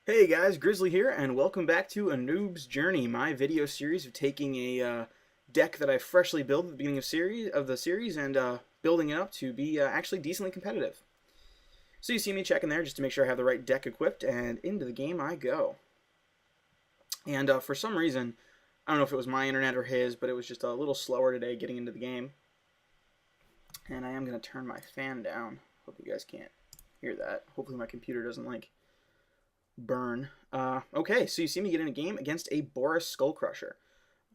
Hey guys, Grizly here, and welcome back to A Noob's Journey, my video series of taking a deck that I freshly built at the beginning of the series and building it up to be actually decently competitive. So you see me checking there just to make sure I have the right deck equipped, and into the game I go. And for some reason, I don't know if it was my internet or his, but it was just a little slower today getting into the game. And I am going to turn my fan down. Hope you guys can't hear that. Hopefully my computer doesn't burn. Okay, so you see me get in a game against a Boris Skullcrusher.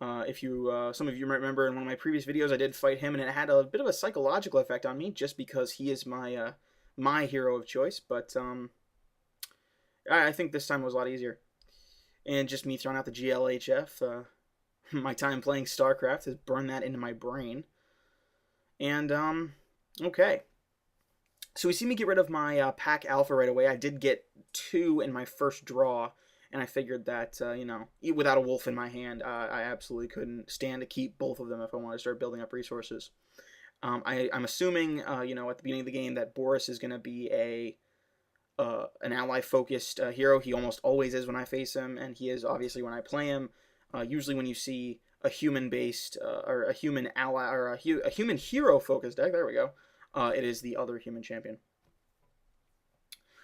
If you, some of you might remember in one of my previous videos, I did fight him, and it had a bit of a psychological effect on me, just because he is my hero of choice. But I think this time was a lot easier, and just me throwing out the GLHF. My time playing StarCraft has burned that into my brain. And okay. So we see me get rid of my pack alpha right away. I did get 2 in my first draw, and I figured that, without a wolf in my hand, I absolutely couldn't stand to keep both of them if I wanted to start building up resources. I'm assuming, at the beginning of the game that Boris is going to be an ally-focused hero. He almost always is when I face him, and he is obviously when I play him. Usually when you see a human-based, or a human ally, or a human hero-focused deck, there we go, it is the other human champion.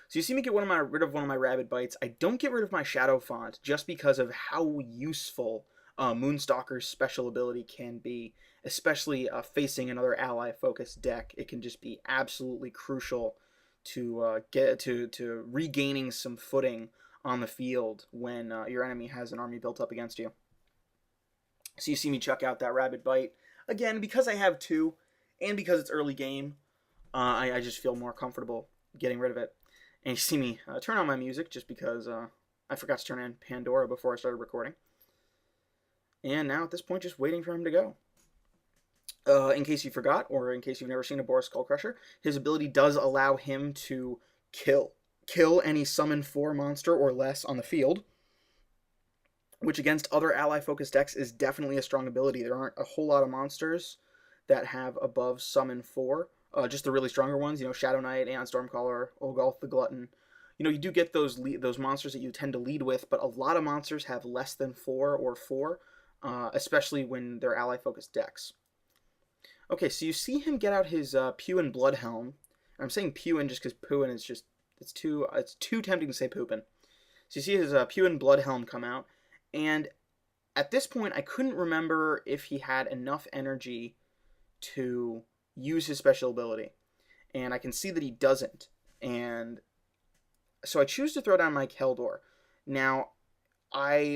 So you see me get rid of one of my Rabid Bites. I don't get rid of my Shadow Font just because of how useful Moonstalker's special ability can be, especially facing another ally-focused deck. It can just be absolutely crucial to get to regaining some footing on the field when your enemy has an army built up against you. So you see me chuck out that Rabid Bite again because I have 2, and because it's early game. I just feel more comfortable getting rid of it. And you see me turn on my music just because I forgot to turn on Pandora before I started recording. And now at this point, just waiting for him to go. In case you forgot, or in case you've never seen a Boris Skullcrusher, his ability does allow him to kill any summon 4 monster or less on the field, which against other ally-focused decks is definitely a strong ability. There aren't a whole lot of monsters that have above summon 4. Just the really stronger ones, Shadow Knight, Aeon Stormcaller, Olgolth the Glutton. You do get those monsters that you tend to lead with, but a lot of monsters have less than 4 or 4, especially when they're ally-focused decks. Okay, so you see him get out his Pewin Bloodhelm. I'm saying Pewin just because Pewin is just, it's too tempting to say Poopin. So you see his Pewin Bloodhelm come out, and at this point I couldn't remember if he had enough energy to use his special ability, and I can see that he doesn't, and so I choose to throw down my Keldor. Now,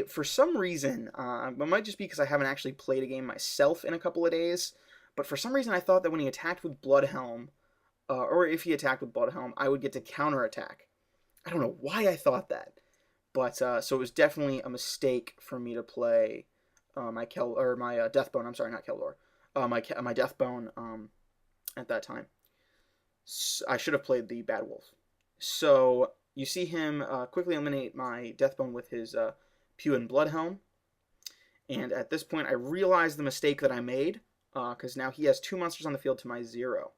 for some reason, it might just be because I haven't actually played a game myself in a couple of days, but for some reason I thought that when he attacked with Bloodhelm, or if he attacked with Bloodhelm, I would get to counterattack. I don't know why I thought that, but so it was definitely a mistake for me to play my Deathbone. I'm sorry, not Keldor. My Deathbone at that time. I should have played the Bad Wolf. So you see him quickly eliminate my Deathbone with his Pewin Bloodhelm. And at this point, I realize the mistake that I made, because now he has 2 monsters on the field to my 0.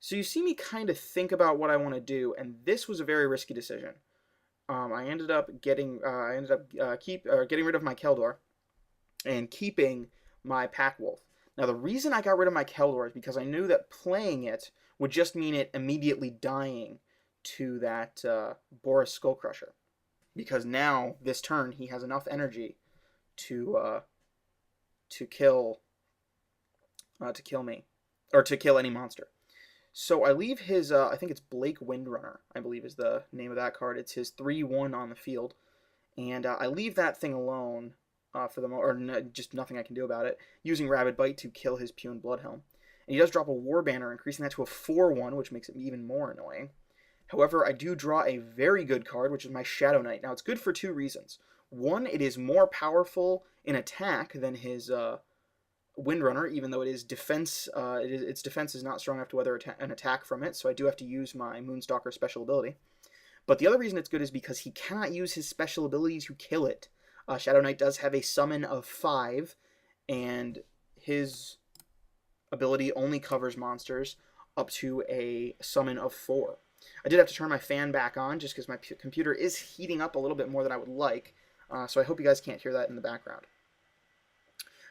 So you see me kind of think about what I want to do, and this was a very risky decision. I ended up getting rid of my Keldor and keeping my Pack Wolf. Now, the reason I got rid of my Keldor is because I knew that playing it would just mean it immediately dying to that Boris Skullcrusher. Because now, this turn, he has enough energy to kill me, or to kill any monster. So I leave his, I think it's Blake Windrunner, I believe is the name of that card. It's his 3/1 on the field. And I leave that thing alone for the just nothing I can do about it, using Rabid Bite to kill his Pewin Bloodhelm. And he does drop a War Banner, increasing that to a 4/1, which makes it even more annoying. However, I do draw a very good card, which is my Shadow Knight. Now, it's good for 2 reasons. One, it is more powerful in attack than his Windrunner, even though it is defense. Its defense is not strong enough to weather an attack from it, so I do have to use my Moonstalker special ability. But the other reason it's good is because he cannot use his special ability to kill it. Shadow Knight does have a summon of 5, and his ability only covers monsters up to a summon of 4. I did have to turn my fan back on just because my computer is heating up a little bit more than I would like. So I hope you guys can't hear that in the background.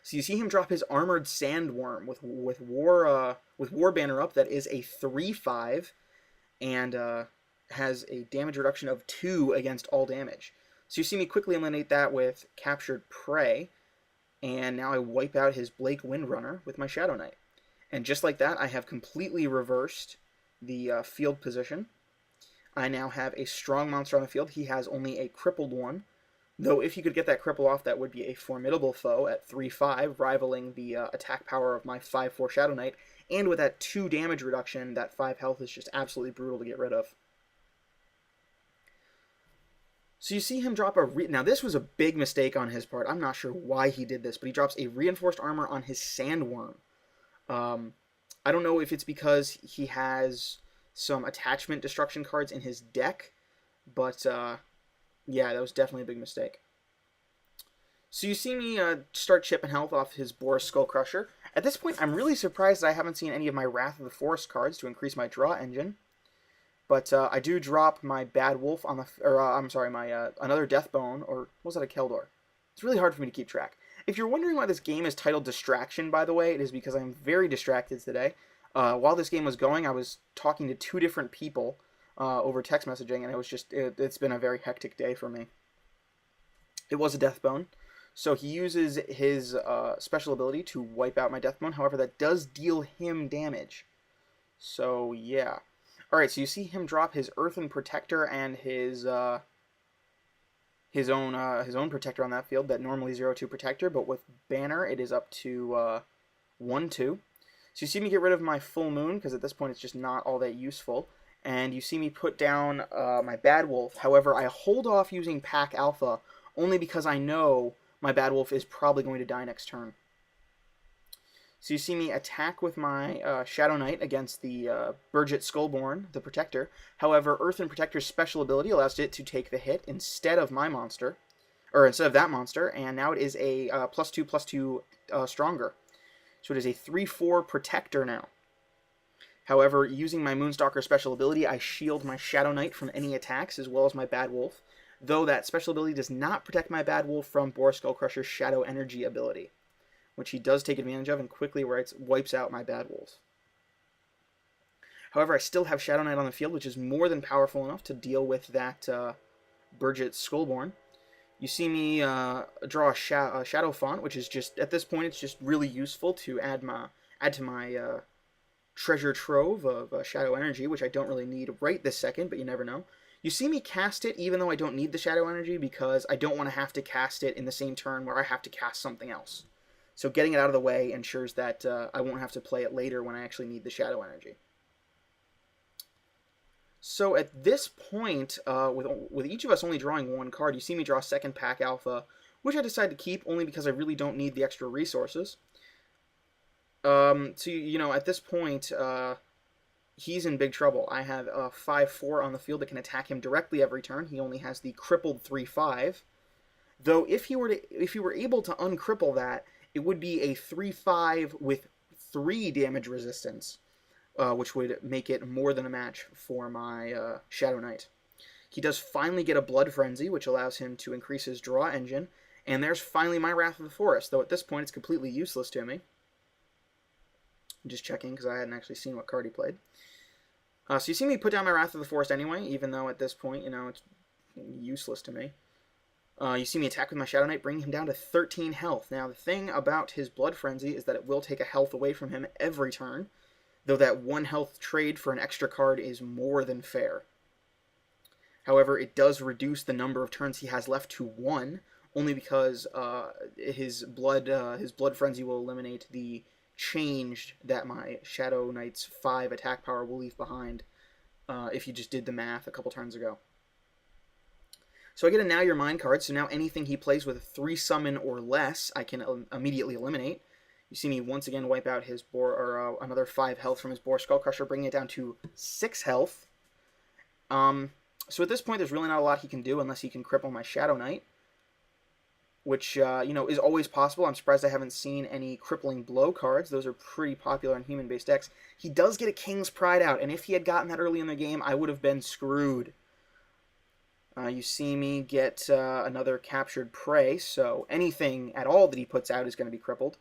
So you see him drop his Armored Sandworm with War Banner up. That is a 3/5 and has a damage reduction of 2 against all damage. So you see me quickly eliminate that with Captured Prey, and now I wipe out his Blake Windrunner with my Shadow Knight. And just like that, I have completely reversed the field position. I now have a strong monster on the field. He has only a crippled one, though if he could get that cripple off, that would be a formidable foe at 3/5, rivaling the attack power of my 5/4 Shadow Knight. And with that 2 damage reduction, that 5 health is just absolutely brutal to get rid of. So you see him drop now this was a big mistake on his part. I'm not sure why he did this, but he drops a reinforced armor on his Sandworm. I don't know if it's because he has some attachment destruction cards in his deck, but yeah, that was definitely a big mistake. So you see me start chipping health off his Boris Skullcrusher. At this point, I'm really surprised that I haven't seen any of my Wrath of the Forest cards to increase my draw engine. But I do drop my Bad Wolf on the, I'm sorry, my another Deathbone, or was that a Keldor? It's really hard for me to keep track. If you're wondering why this game is titled Distraction, by the way, it is because I'm very distracted today. While this game was going, I was talking to 2 different people over text messaging, and it was just, it's been a very hectic day for me. It was a Deathbone, so he uses his special ability to wipe out my Deathbone. However, that does deal him damage. So, yeah. Alright, so you see him drop his Earthen Protector and his own Protector on that field, that normally 0/2 Protector, but with Banner it is up to 1/2. So you see me get rid of my Full Moon, because at this point it's just not all that useful, and you see me put down my Bad Wolf. However, I hold off using Pack Alpha, only because I know my Bad Wolf is probably going to die next turn. So you see me attack with my Shadow Knight against the Burgett Skullborn, the Protector. However, Earthen Protector's special ability allows it to take the hit instead of my monster, or instead of that monster, and now it is a +2/+2 stronger. So it is a 3/4 Protector now. However, using my Moonstalker special ability, I shield my Shadow Knight from any attacks, as well as my Bad Wolf, though that special ability does not protect my Bad Wolf from Boris Skullcrusher's Shadow Energy ability, which he does take advantage of and quickly wipes out my Bad Wolf. However, I still have Shadow Knight on the field, which is more than powerful enough to deal with that Burgett Skullborn. You see me draw a Shadow Font, which is just, at this point, it's just really useful to add to my treasure trove of Shadow Energy, which I don't really need right this second, but you never know. You see me cast it even though I don't need the Shadow Energy, because I don't want to have to cast it in the same turn where I have to cast something else. So getting it out of the way ensures that I won't have to play it later when I actually need the Shadow Energy. So at this point, with each of us only drawing 1 card, you see me draw second Pack Alpha, which I decided to keep only because I really don't need the extra resources. So, you know, at this point, he's in big trouble. I have a 5/4 on the field that can attack him directly every turn. He only has the crippled 3/5. Though if he were able to uncripple that, it would be a 3/5 with 3 damage resistance, which would make it more than a match for my Shadow Knight. He does finally get a Blood Frenzy, which allows him to increase his draw engine, and there's finally my Wrath of the Forest, though at this point it's completely useless to me. I'm just checking because I hadn't actually seen what card he played. So you see me put down my Wrath of the Forest anyway, even though at this point, you know, it's useless to me. You see me attack with my Shadow Knight, bringing him down to 13 health. Now, the thing about his Blood Frenzy is that it will take a health away from him every turn, though that 1 health trade for an extra card is more than fair. However, it does reduce the number of turns he has left to 1, only because his Blood Frenzy will eliminate the change that my Shadow Knight's 5 attack power will leave behind if you just did the math a couple turns ago. So I get a Now Your Mind card, so now anything he plays with 3 summon or less, I can immediately eliminate. You see me once again wipe out his another 5 health from his Boar Skullcrusher, bringing it down to 6 health. So at this point, there's really not a lot he can do unless he can cripple my Shadow Knight. which, is always possible. I'm surprised I haven't seen any Crippling Blow cards. Those are pretty popular in human-based decks. He does get a King's Pride out, and if he had gotten that early in the game, I would have been screwed. You see me get another Captured Prey, so anything at all that he puts out is going to be crippled.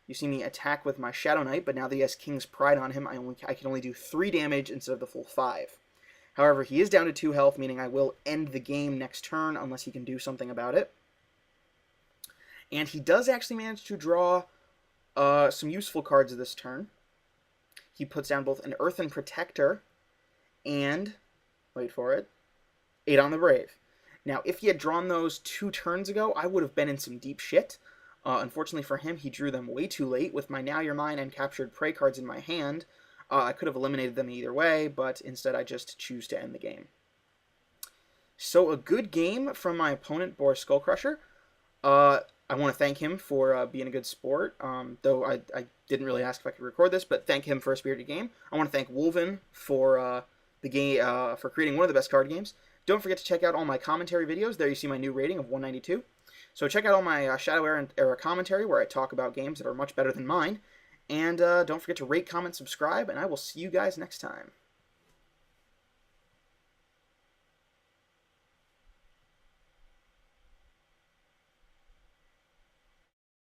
You see me attack with my Shadow Knight, but now that he has King's Pride on him, I can only do 3 damage instead of the full 5. However, he is down to 2 health, meaning I will end the game next turn unless he can do something about it. And he does actually manage to draw some useful cards this turn. He puts down both an Earthen Protector and, wait for it, Aidon the Brave. Now, if he had drawn those 2 turns ago, I would have been in some deep shit. Unfortunately for him, he drew them way too late. With my Now You're Mine and Captured Prey cards in my hand, I could have eliminated them either way, but instead I just choose to end the game. So a good game from my opponent, Boris Skullcrusher. I want to thank him for being a good sport, though I didn't really ask if I could record this, but thank him for a spirited game. I want to thank Wulven for the game for creating one of the best card games. Don't forget to check out all my commentary videos. There you see my new rating of 192. So check out all my Shadow Era commentary where I talk about games that are much better than mine. And don't forget to rate, comment, subscribe, and I will see you guys next time.